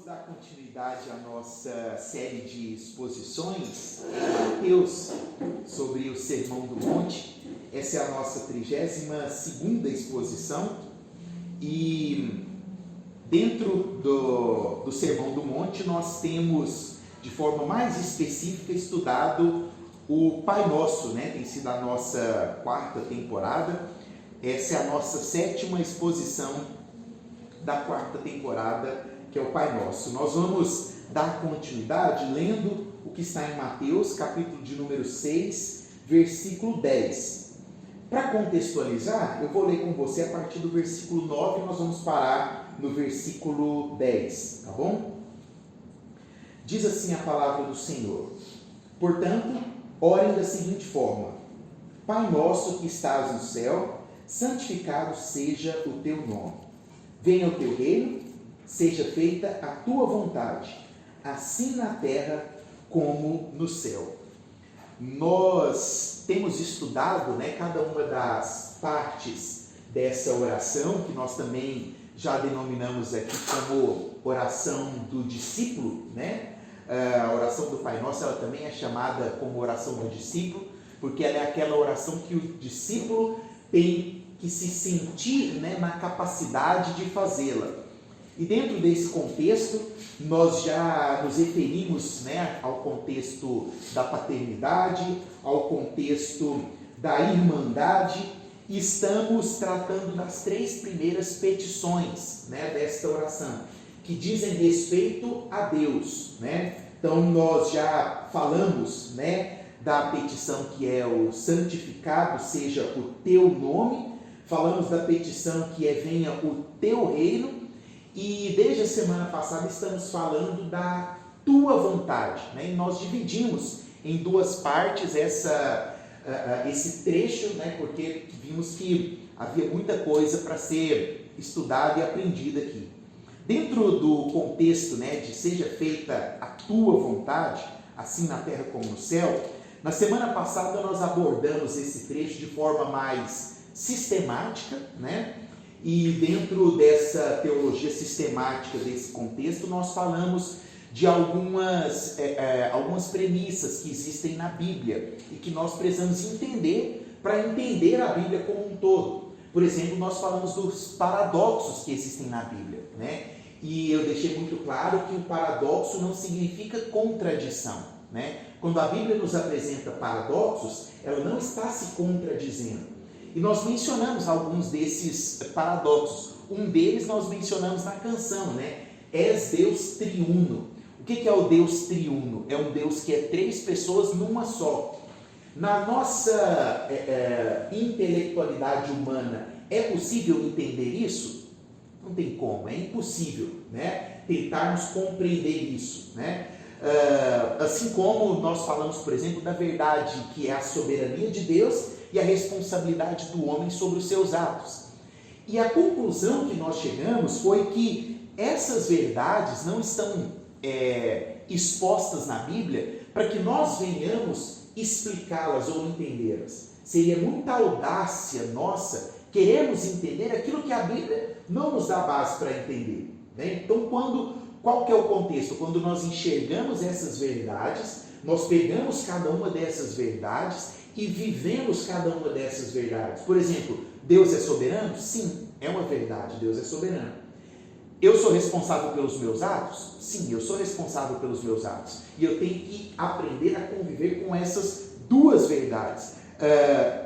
Vamos dar continuidade à nossa série de exposições em Mateus sobre o Sermão do Monte. Essa é a nossa 32ª exposição e dentro do Sermão do Monte nós temos de forma mais específica estudado o Pai Nosso, né? Tem sido a nossa 4ª temporada. Essa é a nossa 7ª exposição da 4ª temporada, que é o Pai Nosso. Nós vamos dar continuidade lendo o que está em Mateus, capítulo de número 6, versículo 10. Para contextualizar, eu vou ler com você a partir do versículo 9 e nós vamos parar no versículo 10, tá bom? Diz assim a palavra do Senhor: Portanto, orem da seguinte forma: Pai nosso que estás no céu, santificado seja o teu nome. Venha o teu reino, seja feita a tua vontade, assim na terra como no céu. Nós temos estudado, cada uma das partes dessa oração, que nós também já denominamos aqui como oração do discípulo, A oração do Pai Nosso, ela também é chamada como oração do discípulo, porque ela é aquela oração que o discípulo tem que se sentir, na capacidade de fazê-la. E dentro desse contexto, nós já nos referimos, ao contexto da paternidade, ao contexto da irmandade, e estamos tratando das 3 primeiras petições, desta oração, que dizem respeito a Deus, Então, nós já falamos, da petição que é o santificado seja o teu nome, falamos da petição que é venha o teu reino, e desde a semana passada estamos falando da tua vontade, E nós dividimos em 2 partes esse trecho, porque vimos que havia muita coisa para ser estudada e aprendida aqui. Dentro do contexto, de seja feita a tua vontade, assim na terra como no céu, na semana passada nós abordamos esse trecho de forma mais sistemática, E dentro dessa teologia sistemática, desse contexto, nós falamos de algumas premissas que existem na Bíblia e que nós precisamos entender para entender a Bíblia como um todo. Por exemplo, nós falamos dos paradoxos que existem na Bíblia, E eu deixei muito claro que o paradoxo não significa contradição, Quando a Bíblia nos apresenta paradoxos, ela não está se contradizendo. E nós mencionamos alguns desses paradoxos. Um deles nós mencionamos na canção, És Deus triuno. O que é o Deus triuno? É um Deus que é 3 pessoas numa só. Na nossa intelectualidade humana, é possível entender isso? Não tem como, é impossível, tentarmos compreender isso, Assim como nós falamos, por exemplo, da verdade que é a soberania de Deus e a responsabilidade do homem sobre os seus atos. E a conclusão que nós chegamos foi que essas verdades não estão expostas na Bíblia para que nós venhamos explicá-las ou entendê-las. Seria muita audácia nossa queremos entender aquilo que a Bíblia não nos dá base para entender. Então, qual que é o contexto? Quando nós enxergamos essas verdades, nós pegamos cada uma dessas verdades e vivemos cada uma dessas verdades. Por exemplo, Deus é soberano? Sim, é uma verdade, Deus é soberano. Eu sou responsável pelos meus atos? Sim, eu sou responsável pelos meus atos. E eu tenho que aprender a conviver com essas 2 verdades.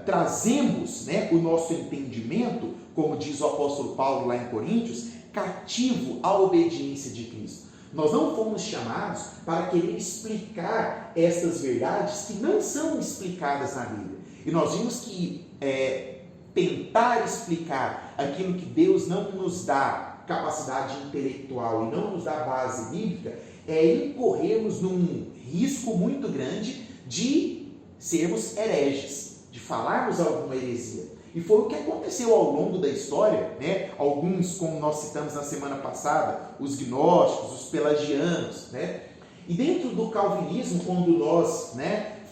Trazemos o nosso entendimento, como diz o apóstolo Paulo lá em Coríntios, cativo à obediência de Cristo. Nós não fomos chamados para querer explicar essas verdades que não são explicadas na Bíblia. E nós vimos que tentar explicar aquilo que Deus não nos dá capacidade intelectual e não nos dá base bíblica é incorrermos num risco muito grande de sermos hereges, de falarmos alguma heresia. E foi o que aconteceu ao longo da história, Alguns, como nós citamos na semana passada, os gnósticos, os pelagianos, E dentro do calvinismo, quando nós,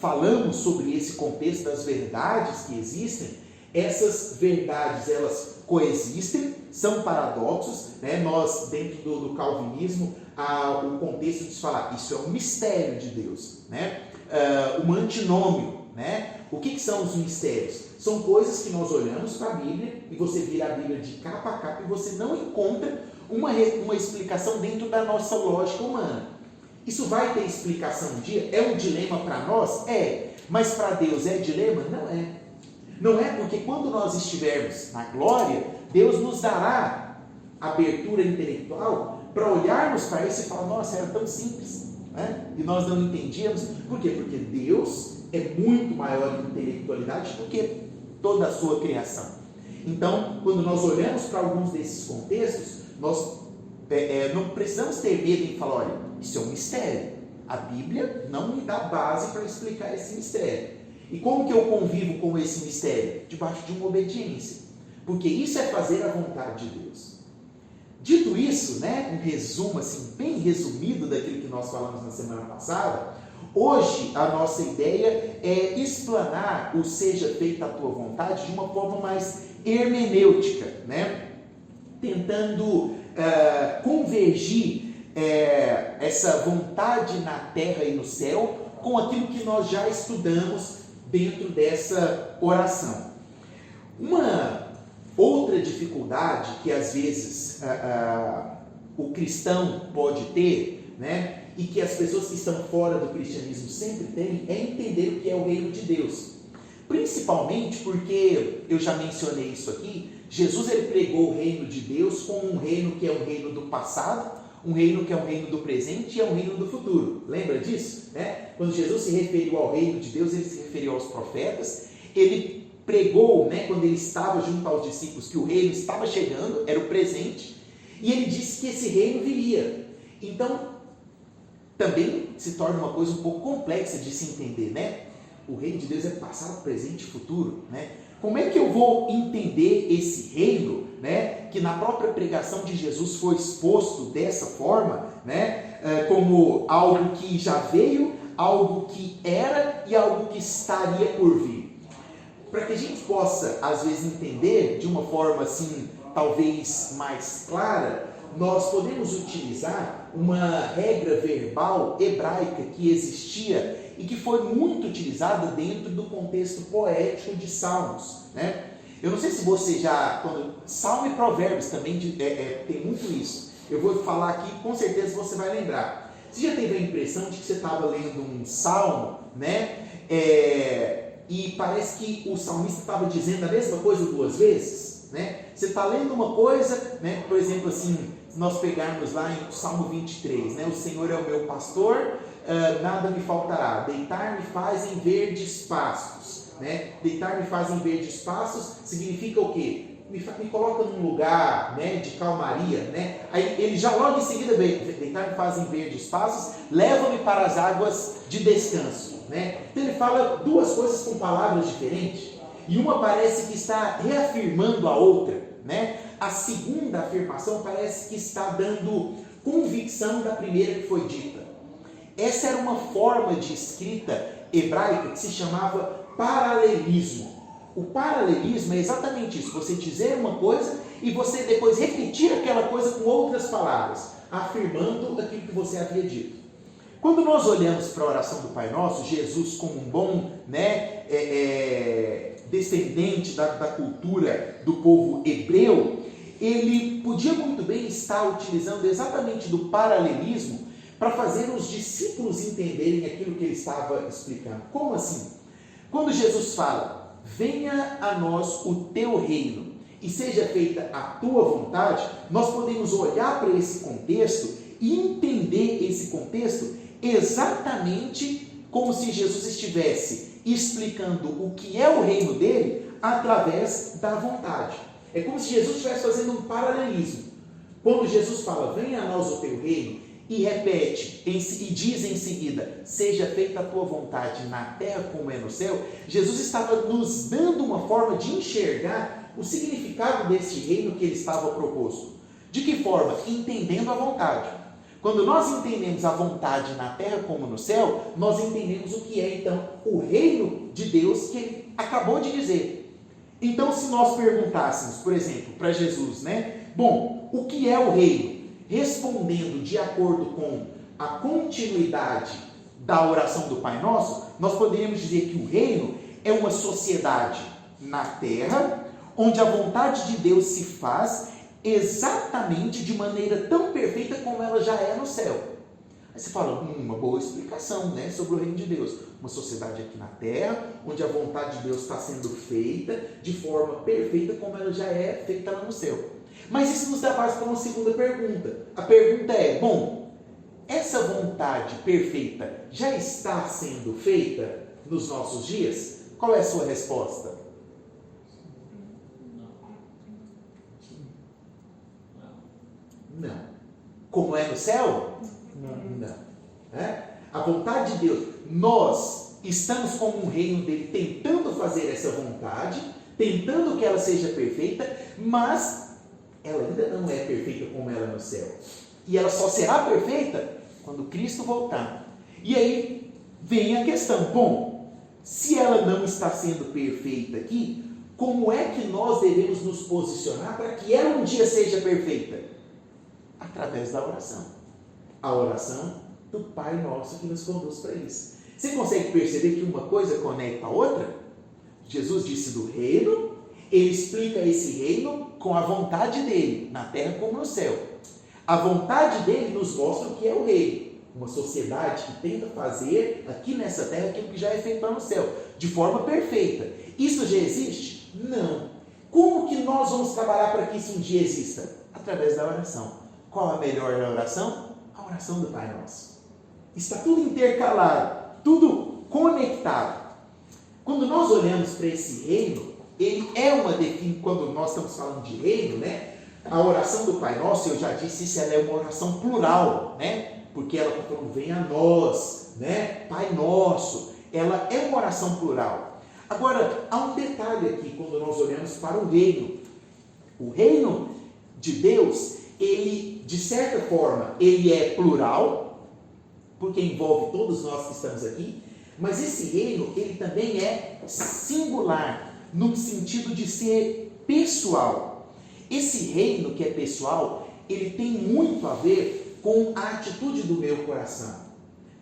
falamos sobre esse contexto das verdades que existem, essas verdades, elas coexistem, são paradoxos, né? Nós, dentro do calvinismo, o contexto de falar, isso é um mistério de Deus, né? Um antinômio, né? O que são os mistérios? São coisas que nós olhamos para a Bíblia e você vira a Bíblia de capa a capa e você não encontra uma explicação dentro da nossa lógica humana. Isso vai ter explicação um dia? É um dilema para nós? É. Mas para Deus é dilema? Não é. Não é, porque quando nós estivermos na glória, Deus nos dará abertura intelectual para olharmos para isso e falar, nossa, era tão simples, né? E nós não entendíamos. Por quê? Porque Deus é muito maior em intelectualidade do que toda a sua criação. Então, quando nós olhamos para alguns desses contextos, nós não precisamos ter medo em falar, olha, isso é um mistério. A Bíblia não me dá base para explicar esse mistério. E como que eu convivo com esse mistério? Debaixo de uma obediência. Porque isso é fazer a vontade de Deus. Dito isso, né, um resumo assim, bem resumido daquilo que nós falamos na semana passada, hoje a nossa ideia é explanar o seja feita a tua vontade de uma forma mais hermenêutica, né? Tentando convergir essa vontade na terra e no céu com aquilo que nós já estudamos dentro dessa oração. Uma outra dificuldade que às vezes o cristão pode ter, né, e que as pessoas que estão fora do cristianismo sempre têm, é entender o que é o reino de Deus. Principalmente porque, eu já mencionei isso aqui, Jesus ele pregou o reino de Deus como um reino que é o reino do passado, um reino que é o reino do presente e é o reino do futuro. Lembra disso? Né? Quando Jesus se referiu ao reino de Deus, ele se referiu aos profetas, ele pregou, né, quando ele estava junto aos discípulos, que o reino estava chegando, era o presente, e ele disse que esse reino viria. Então, também se torna uma coisa um pouco complexa de se entender, né? O reino de Deus é passado, presente e futuro, né? Como é que eu vou entender esse reino, né, que na própria pregação de Jesus foi exposto dessa forma, né, como algo que já veio, algo que era e algo que estaria por vir? Para que a gente possa, às vezes, entender de uma forma assim, talvez mais clara, nós podemos utilizar uma regra verbal hebraica que existia e que foi muito utilizada dentro do contexto poético de Salmos, né? Eu não sei se você Salmo e Provérbios também tem muito isso. Eu vou falar aqui, com certeza você vai lembrar. Você já teve a impressão de que você estava lendo um salmo, né? E parece que o salmista estava dizendo a mesma coisa duas vezes, né? Você está lendo uma coisa, né? Por exemplo, assim, se nós pegarmos lá em Salmo 23, né? O Senhor é o meu pastor, nada me faltará. Deitar-me faz em verdes pastos, né? Deitar-me faz em verdes pastos significa o quê? Me coloca num lugar, né, de calmaria, né? Aí ele já logo em seguida, deitar-me faz em verdes pastos, leva-me para as águas de descanso, né? Então ele fala duas coisas com palavras diferentes, e uma parece que está reafirmando a outra, né? A segunda afirmação parece que está dando convicção da primeira que foi dita. Essa era uma forma de escrita hebraica que se chamava paralelismo. O paralelismo é exatamente isso, você dizer uma coisa e você depois repetir aquela coisa com outras palavras, afirmando aquilo que você havia dito. Quando nós olhamos para a oração do Pai Nosso, Jesus como um bom, né, descendente da cultura do povo hebreu, ele podia muito bem estar utilizando exatamente do paralelismo para fazer os discípulos entenderem aquilo que ele estava explicando. Como assim? Quando Jesus fala, venha a nós o teu reino e seja feita a tua vontade, nós podemos olhar para esse contexto e entender esse contexto exatamente como se Jesus estivesse explicando o que é o reino dele através da vontade. É como se Jesus estivesse fazendo um paralelismo. Quando Jesus fala, venha a nós o teu reino, e repete, e diz em seguida, seja feita a tua vontade na terra como é no céu, Jesus estava nos dando uma forma de enxergar o significado desse reino que ele estava proposto. De que forma? Entendendo a vontade. Quando nós entendemos a vontade na terra como no céu, nós entendemos o que é então o reino de Deus que ele acabou de dizer. Então, se nós perguntássemos, por exemplo, para Jesus, né? Bom, o que é o reino? Respondendo de acordo com a continuidade da oração do Pai Nosso, nós poderíamos dizer que o reino é uma sociedade na terra, onde a vontade de Deus se faz exatamente de maneira tão perfeita como ela já é no céu. Aí você fala, uma boa explicação, né, sobre o reino de Deus. Uma sociedade aqui na terra, onde a vontade de Deus está sendo feita de forma perfeita como ela já é feita lá no céu. Mas isso nos dá base para uma segunda pergunta. A pergunta é, bom, essa vontade perfeita já está sendo feita nos nossos dias? Qual é a sua resposta? Não. Como é no céu? Não. A vontade de Deus, nós estamos como um reino dele tentando fazer essa vontade, tentando que ela seja perfeita, mas ela ainda não é perfeita como ela é no céu. E ela só será perfeita quando Cristo voltar. E aí vem a questão, bom, se ela não está sendo perfeita aqui, como é que nós devemos nos posicionar para que ela um dia seja perfeita? Através da oração. A oração do Pai Nosso que nos conduz para isso. Você consegue perceber que uma coisa conecta a outra? Jesus disse do reino, ele explica esse reino com a vontade dele, na terra como no céu. A vontade dele nos mostra o que é o reino. Uma sociedade que tenta fazer aqui nessa terra aquilo que já é feito lá no céu, de forma perfeita. Isso já existe? Não. Como que nós vamos trabalhar para que isso um dia exista? Através da oração. Qual a melhor oração? A oração do Pai Nosso. Está tudo intercalado, tudo conectado. Quando nós olhamos para esse reino, ele é uma definição, quando nós estamos falando de reino, né? A oração do Pai Nosso, eu já disse isso, ela é uma oração plural, né? Porque ela está falando, vem a nós, né? Pai Nosso. Ela é uma oração plural. Agora, há um detalhe aqui, quando nós olhamos para o reino. O reino de Deus, ele, de certa forma, ele é plural, porque envolve todos nós que estamos aqui, mas esse reino, ele também é singular, no sentido de ser pessoal. Esse reino que é pessoal, ele tem muito a ver com a atitude do meu coração,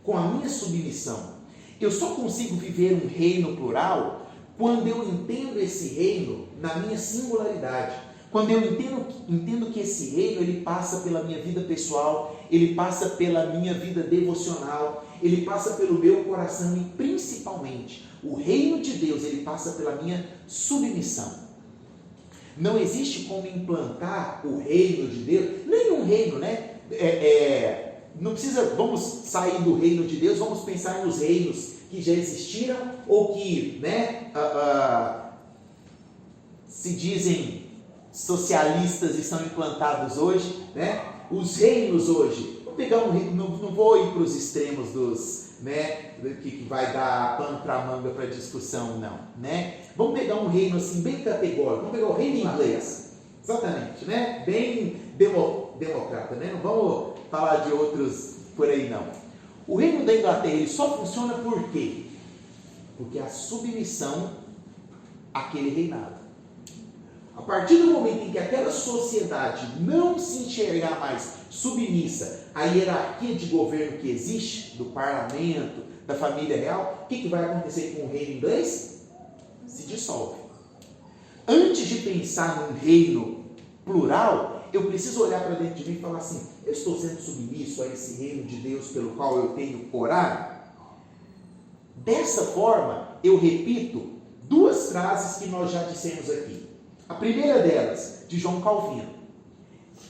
com a minha submissão. Eu só consigo viver um reino plural quando eu entendo esse reino na minha singularidade. Quando eu entendo que esse reino, ele passa pela minha vida pessoal, ele passa pela minha vida devocional, ele passa pelo meu coração e principalmente, o reino de Deus, ele passa pela minha submissão. Não existe como implantar o reino de Deus, nenhum reino, né? Não precisa, vamos sair do reino de Deus, vamos pensar nos reinos que já existiram ou que, né, se dizem socialistas e são implantados hoje, né? Os reinos hoje, vou pegar um reino, não vou ir para os extremos dos, né, que vai dar pano para manga para discussão, não, né? Vamos pegar um reino assim bem categórico, vamos pegar o reino inglês, exatamente, né? Bem democrata, né? Não vamos falar de outros por aí, não. O reino da Inglaterra, ele só funciona por quê? Porque a submissão àquele reinado. A partir do momento em que aquela sociedade não se enxergar mais submissa à hierarquia de governo que existe, do parlamento, da família real, o que vai acontecer com o reino inglês? Se dissolve. Antes de pensar num reino plural, eu preciso olhar para dentro de mim e falar assim, eu estou sendo submisso a esse reino de Deus pelo qual eu tenho orado? Dessa forma, eu repito duas frases que nós já dissemos aqui. A primeira delas, de João Calvino,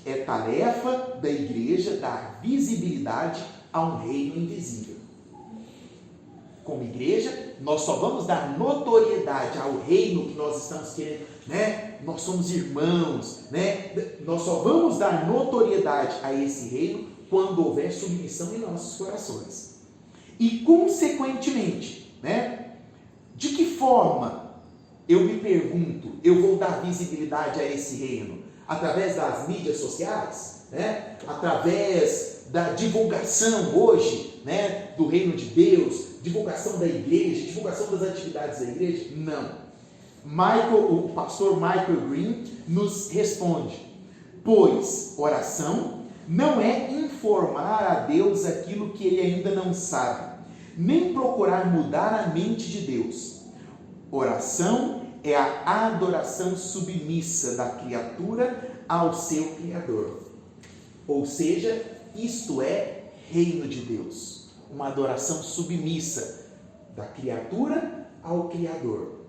é tarefa da igreja dar visibilidade a um reino invisível. Como igreja, nós só vamos dar notoriedade ao reino que nós estamos querendo, né? Nós somos irmãos, né? Nós só vamos dar notoriedade a esse reino quando houver submissão em nossos corações. E, consequentemente, né? De que forma, eu me pergunto, eu vou dar visibilidade a esse reino? Através das mídias sociais, né? Através da divulgação hoje, né? Do reino de Deus, divulgação da igreja, divulgação das atividades da igreja? Não. O pastor Michael Green nos responde: pois oração não é informar a Deus aquilo que ele ainda não sabe, nem procurar mudar a mente de Deus. Oração é a adoração submissa da criatura ao seu Criador. Ou seja, isto é reino de Deus, uma adoração submissa da criatura ao Criador.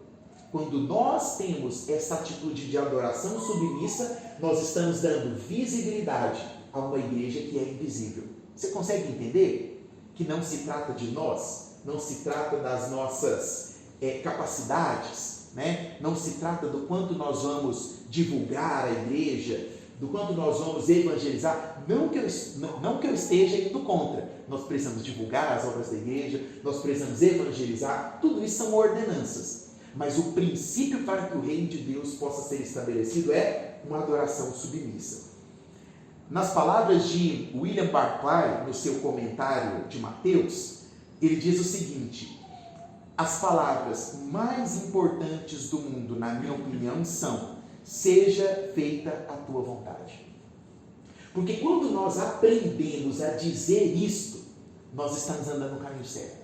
Quando nós temos essa atitude de adoração submissa, nós estamos dando visibilidade a uma igreja que é invisível. Você consegue entender que não se trata de nós, não se trata das nossas capacidades, né? Não se trata do quanto nós vamos divulgar a igreja, do quanto nós vamos evangelizar. Não que eu esteja indo contra. Nós precisamos divulgar as obras da igreja, nós precisamos evangelizar, tudo isso são ordenanças. Mas o princípio para que o reino de Deus possa ser estabelecido é uma adoração submissa. Nas palavras de William Barclay, no seu comentário de Mateus, ele diz o seguinte: as palavras mais importantes do mundo, na minha opinião, são: seja feita a tua vontade. Porque quando nós aprendemos a dizer isto, nós estamos andando no caminho certo.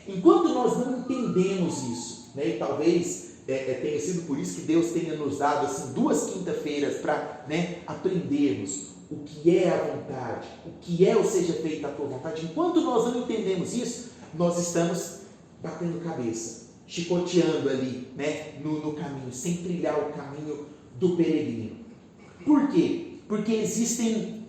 Enquanto nós não entendemos isso, né, e talvez tenha sido por isso que Deus tenha nos dado assim 2 quinta-feiras para, né, aprendermos o que é a vontade, o que é o seja feita a tua vontade. Enquanto nós não entendemos isso, nós estamos batendo cabeça, chicoteando ali, né, no caminho, sem trilhar o caminho do peregrino. Por quê? Porque existem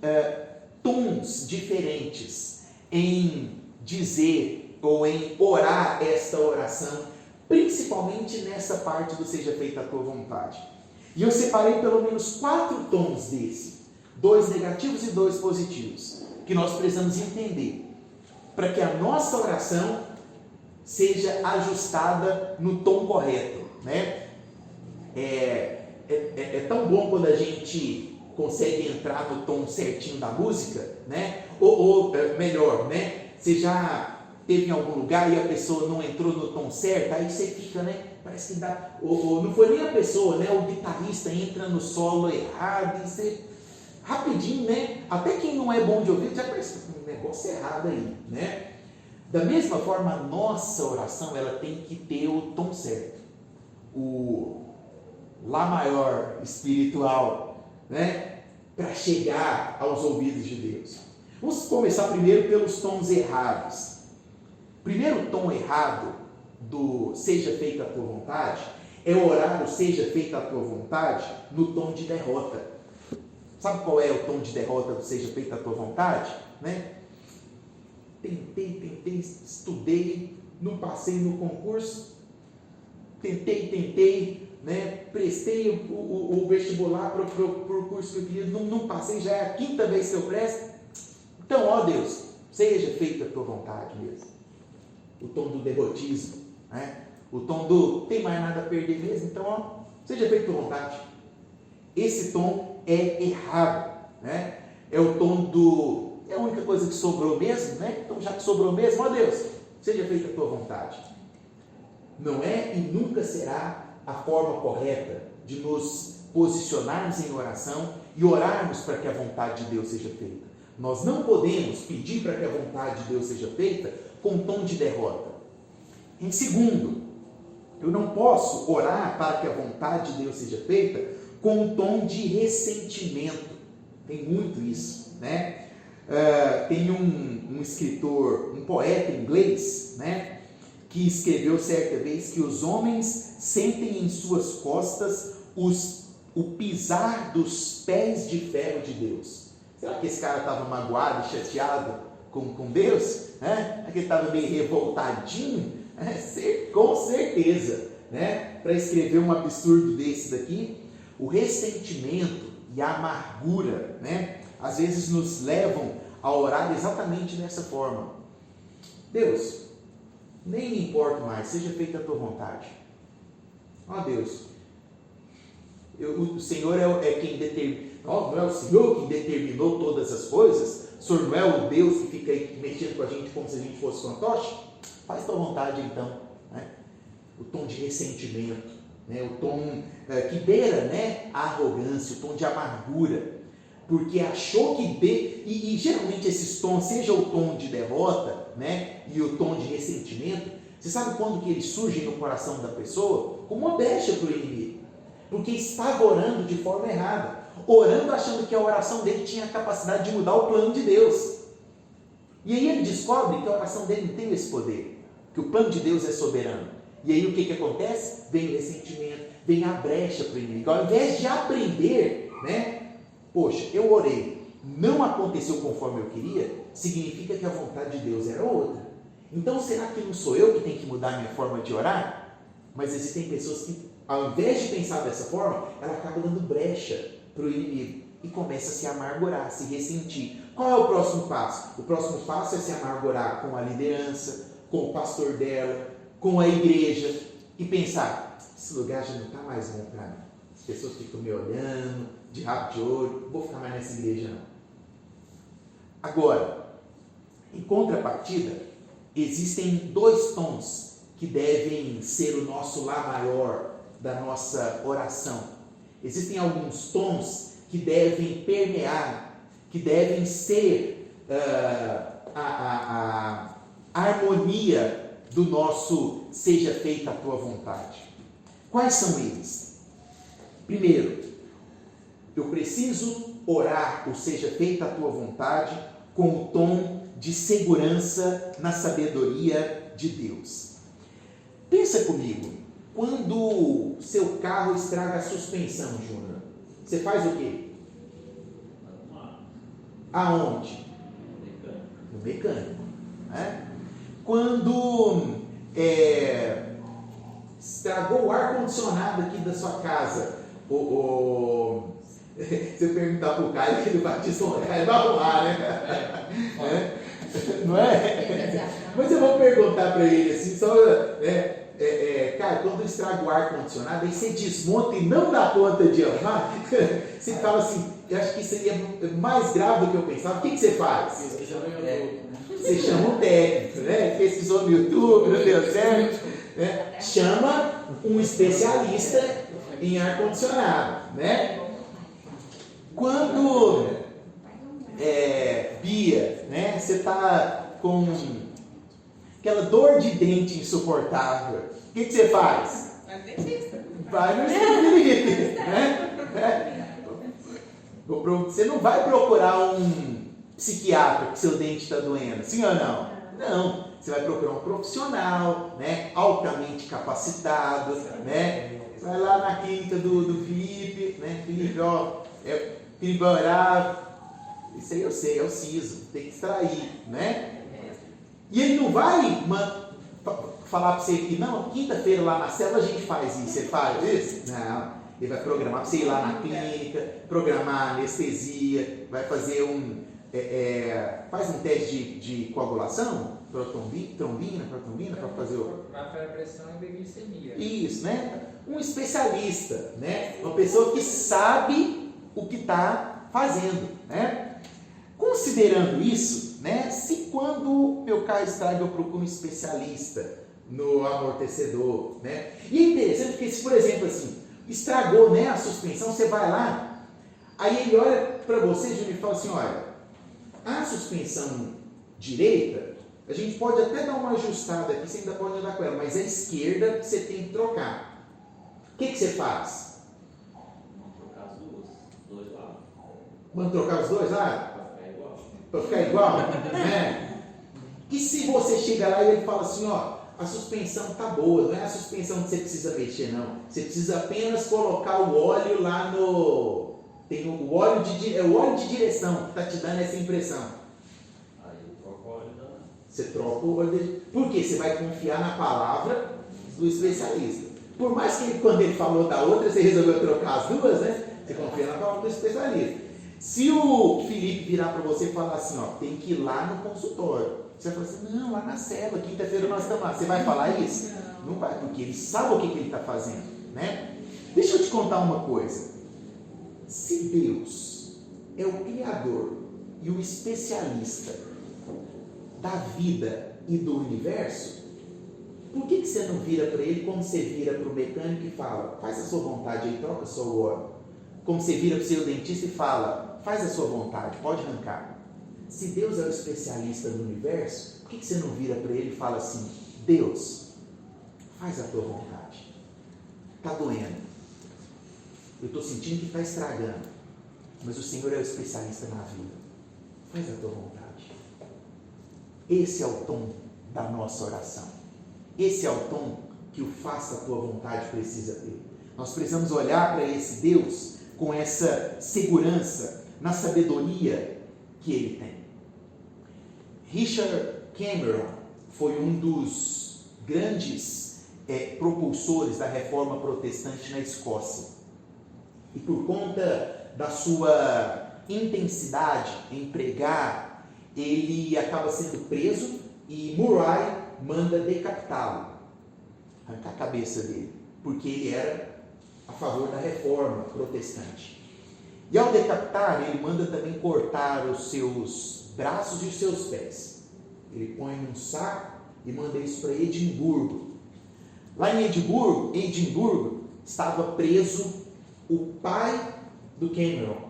tons diferentes em dizer ou em orar esta oração, principalmente nessa parte do seja feita a tua vontade. E eu separei pelo menos 4 tons desse, 2 negativos e 2 positivos, que nós precisamos entender, para que a nossa oração seja ajustada no tom correto, né? É tão bom quando a gente consegue entrar no tom certinho da música, né? Ou melhor, né? Você já teve em algum lugar e a pessoa não entrou no tom certo, aí você fica, né? Parece que dá. Ou não foi nem a pessoa, né? O guitarrista entra no solo errado e você rapidinho, né? Até quem não é bom de ouvir já percebe um negócio errado aí, né? Da mesma forma, a nossa oração ela tem que ter o tom certo, o Lá maior espiritual, né? Para chegar aos ouvidos de Deus. Vamos começar primeiro pelos tons errados. Primeiro tom errado do seja feita a tua vontade é orar o seja feita a tua vontade no tom de derrota. Sabe qual é o tom de derrota do seja feita a tua vontade? Né? Tentei, estudei, não passei no concurso, tentei, né? Prestei o vestibular para o curso que eu queria, não passei, já é a 5ª vez que eu presto. Então, ó Deus, seja feita a tua vontade mesmo. O tom do derrotismo, né? O tom do tem mais nada a perder mesmo, então, ó, seja feita a tua vontade. Esse tom é errado, né? É o tom do é a única coisa que sobrou mesmo, né? Então, já que sobrou mesmo, ó Deus, seja feita a tua vontade. Não é e nunca será a forma correta de nos posicionarmos em oração e orarmos para que a vontade de Deus seja feita. Nós não podemos pedir para que a vontade de Deus seja feita com tom de derrota. Em segundo, eu não posso orar para que a vontade de Deus seja feita com um tom de ressentimento. Tem muito isso, né? Tem um escritor, um poeta inglês, né, que escreveu certa vez que os homens sentem em suas costas o pisar dos pés de ferro de Deus. Será que esse cara estava magoado e chateado com Deus? Né? Será que ele estava meio revoltadinho? Com certeza, né? Para escrever um absurdo desse daqui, o ressentimento e a amargura, né, às vezes nos levam a orar exatamente dessa forma. Deus, nem me importo mais, seja feita a tua vontade. Ó Deus, o Senhor é quem determina, não é o Senhor quem determinou todas as coisas? O Senhor não é o Deus que fica aí mexendo com a gente como se a gente fosse fantoche? Faz tua vontade então, né? O tom de ressentimento, né? O tom que beira, né, a arrogância, o tom de amargura, porque achou que e geralmente esses tons, seja o tom de derrota, né, e o tom de ressentimento, você sabe quando que eles surgem no coração da pessoa? Como uma brecha para o inimigo, porque estava orando de forma errada, orando achando que a oração dele tinha a capacidade de mudar o plano de Deus. E aí ele descobre que a oração dele não tem esse poder, que o plano de Deus é soberano. E aí o que acontece? Vem o ressentimento, vem a brecha para o inimigo. Ao invés de aprender, né? Poxa, eu orei, não aconteceu conforme eu queria, significa que a vontade de Deus era outra. Então será que não sou eu que tenho que mudar a minha forma de orar? Mas existem pessoas que, ao invés de pensar dessa forma, ela acaba dando brecha para o inimigo e começa a se amargurar, se ressentir. Qual é o próximo passo? O próximo passo é se amargurar com a liderança, com o pastor dela, com a igreja e pensar, esse lugar já não está mais bom para mim. As pessoas ficam me olhando, de rabo de olho, não vou ficar mais nessa igreja não. Agora, em contrapartida, existem dois tons que devem ser o nosso lá maior da nossa oração. Existem alguns tons que devem permear, que devem ser a harmonia do nosso seja feita a tua vontade. Quais são eles? Primeiro, eu preciso orar o seja feita a tua vontade com o tom de segurança na sabedoria de Deus. Pensa comigo, quando seu carro estraga a suspensão, Júnior, você faz o quê? Aonde? No mecânico. Né? Quando estragou o ar-condicionado aqui da sua casa, se eu perguntar para o Caio que ele vai te soltar, ele vai arrumar, né? Não é? Mas eu vou perguntar para ele assim, só, Caio, quando estraga o ar-condicionado, aí você desmonta e não dá conta de arrumar, você fala assim, eu acho que seria mais grave do que eu pensava, o que você faz? Você chama um técnico, né? Pesquisou no YouTube, não deu certo, né? Chama um especialista em ar-condicionado, né? Quando Bia, né? Você está com aquela dor de dente insuportável, o que você faz? Vai no dentista. Vai no especialista, né? Você não vai procurar um psiquiatra que seu dente está doendo, sim ou não? Não, você vai procurar um profissional, né, altamente capacitado, né? Vai lá na clínica do Felipe, né? Felipe, Felipe vai orar, isso aí eu sei, é o siso, tem que extrair, né? E ele não vai falar para você que, não, quinta-feira lá na célula a gente faz isso, você faz isso? Não. Ele vai programar para você ir lá na clínica, programar anestesia, vai fazer faz um teste de coagulação, trombina para fazer o... Para a pressão e a glicemia. Isso, né? Um especialista, né? Uma pessoa que sabe o que está fazendo, né? Considerando isso, né? Se quando meu carro estraga eu procuro um especialista no amortecedor, né? E é interessante porque se, por exemplo, assim, estragou, né, a suspensão, você vai lá, aí ele olha para você, Júnior, e fala assim, olha, a suspensão direita, a gente pode até dar uma ajustada aqui, você ainda pode andar com ela, mas a esquerda você tem que trocar. O que você faz? Vamos trocar as dois lados. Vamos trocar os dois lados? Para ficar igual. Para ficar igual? Né? E se você chega lá e ele fala assim, ó, a suspensão tá boa, não é a suspensão que você precisa mexer, não. Você precisa apenas colocar o óleo lá no... Tem o óleo de direção que está te dando essa impressão. Aí eu troco o óleo da... Você troca o óleo de... Por quê? Você vai confiar na palavra do especialista. Por mais que quando ele falou da outra, você resolveu trocar as duas, né? Você confia na palavra do especialista. Se o Felipe virar para você e falar assim, ó, tem que ir lá no consultório. Você vai falar assim, não, lá na célula, quinta-feira nós estamos lá. Você vai falar isso? Não vai, porque ele sabe o que ele está fazendo, né? Deixa eu te contar uma coisa. Se Deus é o Criador e o especialista da vida e do universo, Por que você não vira para ele como você vira para o mecânico e fala, faz a sua vontade aí, troca só o óleo? Como você vira para o seu dentista e fala, faz a sua vontade, pode arrancar. Se Deus é o especialista do universo, por que você não vira para ele e fala assim, Deus, faz a tua vontade. Está doendo. Eu estou sentindo que está estragando. Mas o Senhor é o especialista na vida. Faz a tua vontade. Esse é o tom da nossa oração. Esse é o tom que o faça a tua vontade precisa ter. Nós precisamos olhar para esse Deus com essa segurança na sabedoria que Ele tem. Richard Cameron foi um dos grandes propulsores da reforma protestante na Escócia. E por conta da sua intensidade em pregar, ele acaba sendo preso e Murray manda decapitá-lo, arrancar a cabeça dele, porque ele era a favor da reforma protestante. E ao decapitar, ele manda também cortar os seus braços e os seus pés. Ele põe num saco e manda isso para Edimburgo. Lá em Edimburgo, estava preso o pai do Cameron,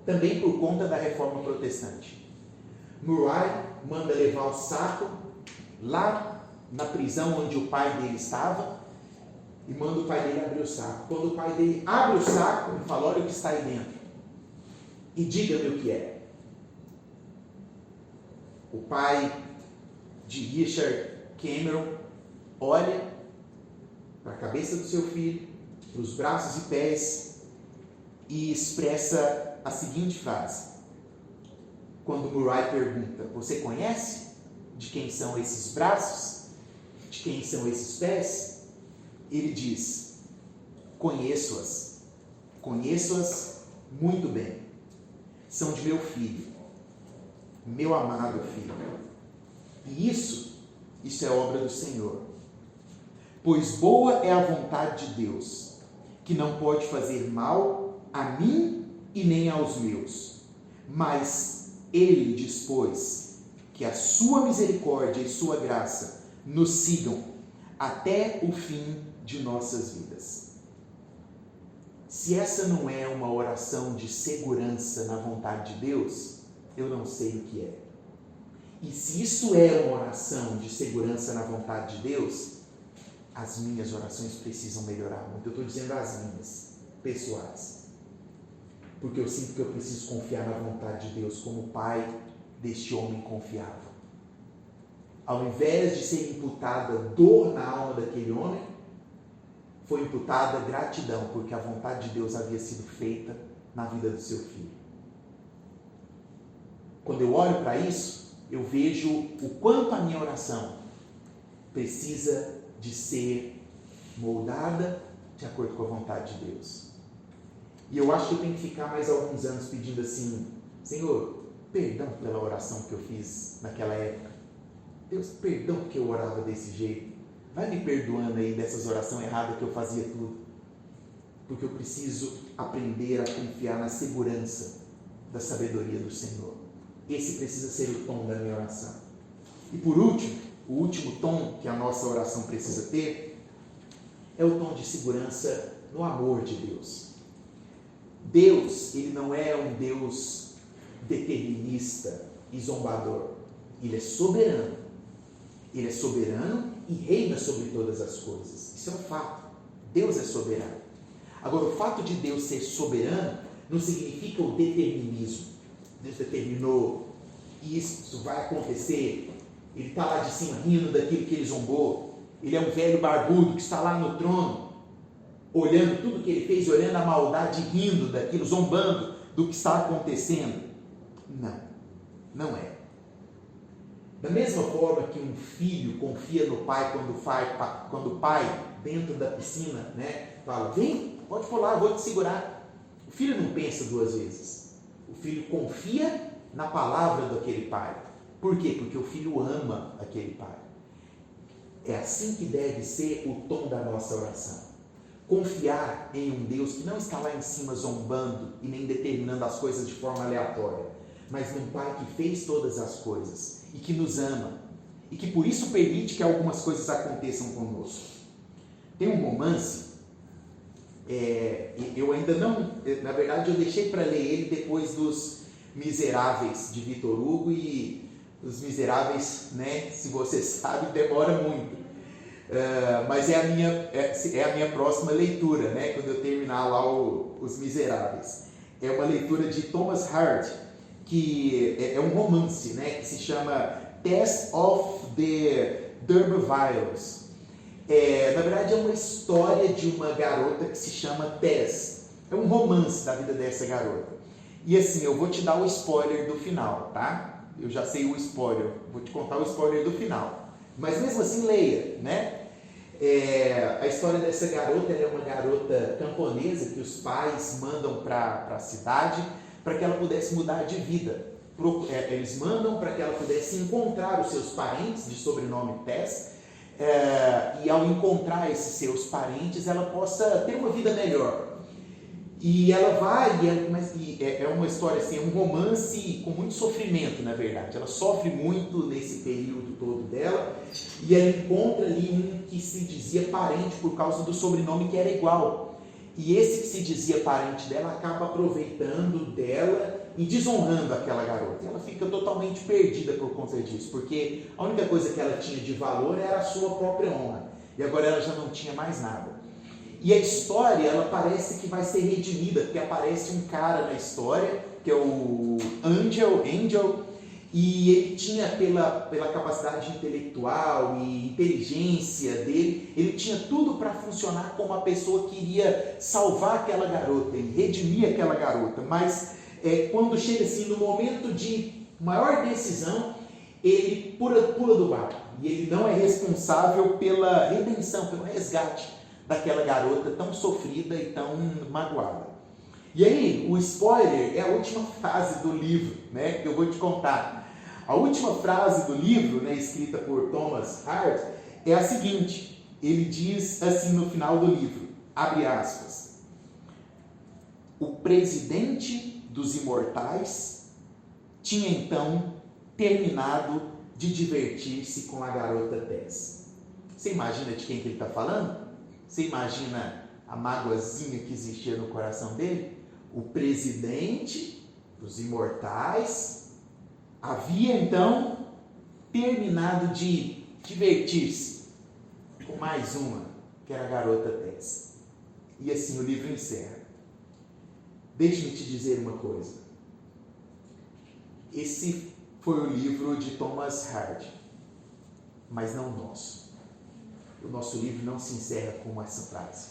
também por conta da reforma protestante. Murray manda levar o saco lá na prisão onde o pai dele estava e manda o pai dele abrir o saco. Quando o pai dele abre o saco, ele fala, olha o que está aí dentro e diga-me o que é. O pai de Richard Cameron olha para a cabeça do seu filho, para os braços e pés e expressa a seguinte frase. Quando Murray pergunta, você conhece de quem são esses braços? De quem são esses pés? Ele diz, conheço-as muito bem. São de meu filho, meu amado filho. E isso é obra do Senhor. Pois boa é a vontade de Deus, que não pode fazer mal a mim e nem aos meus, mas Ele dispôs que a sua misericórdia e sua graça nos sigam até o fim de nossas vidas. Se essa não é uma oração de segurança na vontade de Deus, eu não sei o que é. E se isso é uma oração de segurança na vontade de Deus, as minhas orações precisam melhorar muito. Eu estou dizendo as minhas, pessoais. Porque eu sinto que eu preciso confiar na vontade de Deus como o pai deste homem confiava. Ao invés de ser imputada dor na alma daquele homem, foi imputada gratidão, porque a vontade de Deus havia sido feita na vida do seu filho. Quando eu olho para isso, eu vejo o quanto a minha oração precisa de ser moldada de acordo com a vontade de Deus. E eu acho que eu tenho que ficar mais alguns anos pedindo assim, Senhor, perdão pela oração que eu fiz naquela época. Deus, perdão porque eu orava desse jeito. Vai me perdoando aí dessas orações erradas que eu fazia tudo. Porque eu preciso aprender a confiar na segurança da sabedoria do Senhor. Esse precisa ser o tom da minha oração. E por último, o último tom que a nossa oração precisa ter é o tom de segurança no amor de Deus. Deus, Ele não é um Deus determinista e zombador. Ele é soberano. Ele é soberano e reina sobre todas as coisas. Isso é um fato. Deus é soberano. Agora, o fato de Deus ser soberano não significa o determinismo. Deus determinou que isso vai acontecer. Ele está lá de cima rindo daquilo que ele zombou. Ele é um velho barbudo que está lá no trono, olhando tudo que ele fez, olhando a maldade, rindo daquilo, zombando do que está acontecendo. Não, não é. Da mesma forma que um filho confia no pai quando o pai, dentro da piscina, fala, vem, pode pular, eu vou te segurar. O filho não pensa duas vezes. O filho confia na palavra daquele pai. Por quê? Porque o filho ama aquele pai. É assim que deve ser o tom da nossa oração. Confiar em um Deus que não está lá em cima zombando e nem determinando as coisas de forma aleatória, mas num Pai que fez todas as coisas e que nos ama e que por isso permite que algumas coisas aconteçam conosco. Tem um romance, eu ainda não, na verdade eu deixei para ler ele depois dos Miseráveis de Victor Hugo, e Os Miseráveis, né, se você sabe, demora muito. Mas é a minha próxima leitura, né, quando eu terminar lá Os Miseráveis. É uma leitura de Thomas Hardy, que é um romance, né, que se chama Tess of the D'Urbervilles. Na verdade é uma história de uma garota que se chama Tess. É um romance da vida dessa garota. E assim, eu vou te dar o spoiler do final, tá? Eu já sei o spoiler, vou te contar o spoiler do final. Mas mesmo assim, leia, né? A história dessa garota, ela é uma garota camponesa que os pais mandam para a cidade para que ela pudesse mudar de vida. Eles mandam para que ela pudesse encontrar os seus parentes, de sobrenome Tess, e ao encontrar esses seus parentes, ela possa ter uma vida melhor. E ela vai, é uma história assim, é um romance com muito sofrimento, na verdade. Ela sofre muito nesse período todo dela, e ela encontra ali um que se dizia parente por causa do sobrenome que era igual. E esse que se dizia parente dela acaba aproveitando dela e desonrando aquela garota. Ela fica totalmente perdida por conta disso, porque a única coisa que ela tinha de valor era a sua própria honra. E agora ela já não tinha mais nada. E a história, ela parece que vai ser redimida, porque aparece um cara na história, que é o Angel, e ele tinha, pela capacidade intelectual e inteligência dele, ele tinha tudo para funcionar como a pessoa que iria salvar aquela garota e redimir aquela garota. Mas quando chega assim, no momento de maior decisão, ele pula do barco. E ele não é responsável pela redenção, pelo resgate daquela garota tão sofrida e tão magoada. E aí, o spoiler é a última frase do livro, né, que eu vou te contar. A última frase do livro, né, escrita por Thomas Hardy, é a seguinte. Ele diz assim no final do livro, abre aspas: o presidente dos imortais tinha então terminado de divertir-se com a garota Tess. Você imagina de quem que ele está falando? Você imagina a mágoazinha que existia no coração dele? O presidente dos imortais havia então terminado de divertir-se com mais uma, que era a garota Tess. E assim o livro encerra. Deixe-me te dizer uma coisa. Esse foi o livro de Thomas Hardy, mas não o nosso. O nosso livro não se encerra com essa frase.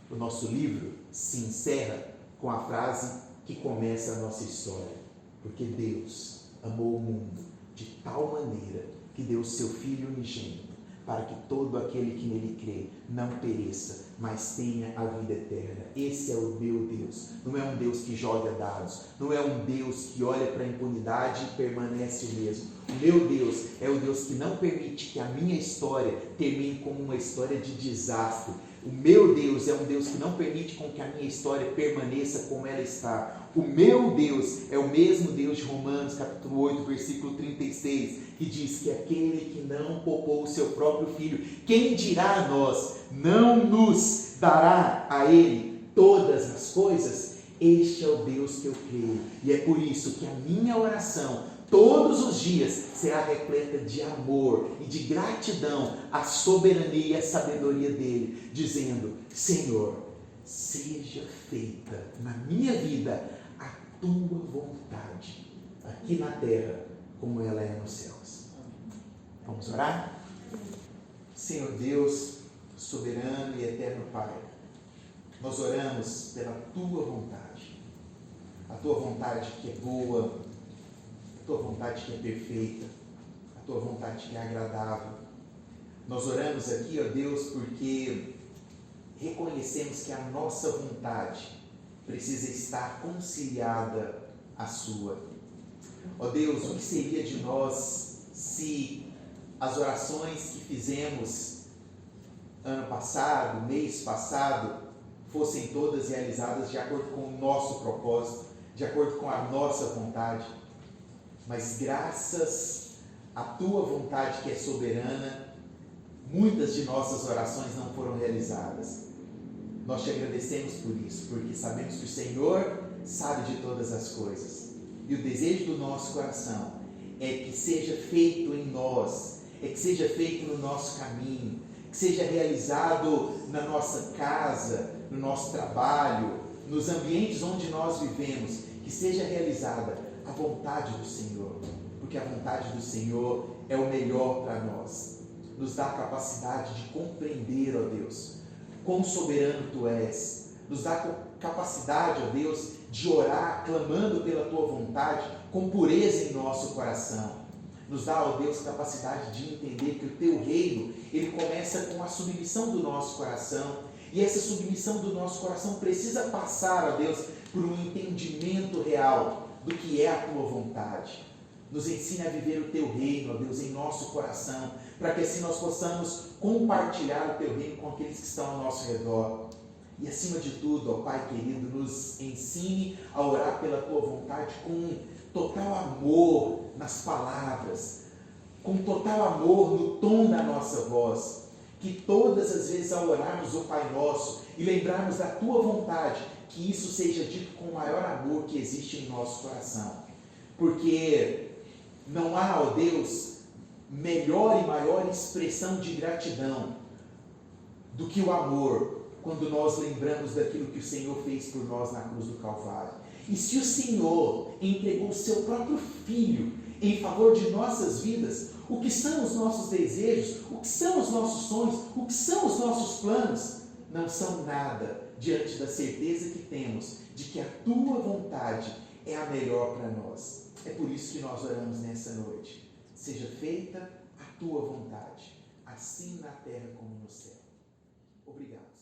O nosso livro se encerra com a frase que começa a nossa história. Porque Deus amou o mundo de tal maneira que deu o seu Filho unigênito, para que todo aquele que nele crê não pereça, mas tenha a vida eterna. Esse é o meu Deus. Não é um Deus que joga dados. Não é um Deus que olha para a impunidade e permanece o mesmo. O meu Deus é o Deus que não permite que a minha história termine como uma história de desastre. O meu Deus é um Deus que não permite com que a minha história permaneça como ela está. O meu Deus é o mesmo Deus de Romanos, capítulo 8, versículo 36, que diz que aquele que não poupou o seu próprio Filho, quem dirá a nós, não nos dará a Ele todas as coisas? Este é o Deus que eu creio. E é por isso que a minha oração, todos os dias, será repleta de amor e de gratidão à soberania e à sabedoria dEle, dizendo: Senhor, seja feita na minha vida a tua vontade, aqui na terra, como ela é nos céus. Vamos orar? Senhor Deus, soberano e eterno Pai, nós oramos pela tua vontade, a tua vontade que é boa, a tua vontade que é perfeita, a tua vontade que é agradável. Nós oramos aqui, ó Deus, porque reconhecemos que a nossa vontade precisa estar conciliada à sua. Ó Deus, o que seria de nós se as orações que fizemos ano passado, mês passado, fossem todas realizadas de acordo com o nosso propósito, de acordo com a nossa vontade? Mas graças a tua vontade que é soberana, muitas de nossas orações não foram realizadas. Nós te agradecemos por isso, porque sabemos que o Senhor sabe de todas as coisas. E o desejo do nosso coração é que seja feito em nós, é que seja feito no nosso caminho, que seja realizado na nossa casa, no nosso trabalho, nos ambientes onde nós vivemos, que seja realizada a vontade do Senhor, porque a vontade do Senhor é o melhor para nós. Nos dá a capacidade de compreender, ó Deus, quão soberano Tu és. Nos dá a capacidade, ó Deus, de orar clamando pela Tua vontade com pureza em nosso coração. Nos dá, ó Deus, capacidade de entender que o Teu reino, ele começa com a submissão do nosso coração. E essa submissão do nosso coração precisa passar, ó Deus, por um entendimento real do que é a Tua vontade. Nos ensina a viver o Teu reino, ó Deus, em nosso coração, para que assim nós possamos compartilhar o Teu reino com aqueles que estão ao nosso redor. E acima de tudo, ó Pai querido, nos ensine a orar pela Tua vontade com total amor nas palavras, com total amor no tom da nossa voz, que todas as vezes ao orarmos o Pai Nosso e lembrarmos da Tua vontade, que isso seja dito com o maior amor que existe em nosso coração, porque não há, ó Deus, melhor e maior expressão de gratidão do que o amor, quando nós lembramos daquilo que o Senhor fez por nós na cruz do Calvário. E se o Senhor entregou o seu próprio Filho em favor de nossas vidas, o que são os nossos desejos, o que são os nossos sonhos, o que são os nossos planos, não são nada diante da certeza que temos de que a Tua vontade é a melhor para nós. É por isso que nós oramos nessa noite. Seja feita a Tua vontade, assim na terra como no céu. Obrigado.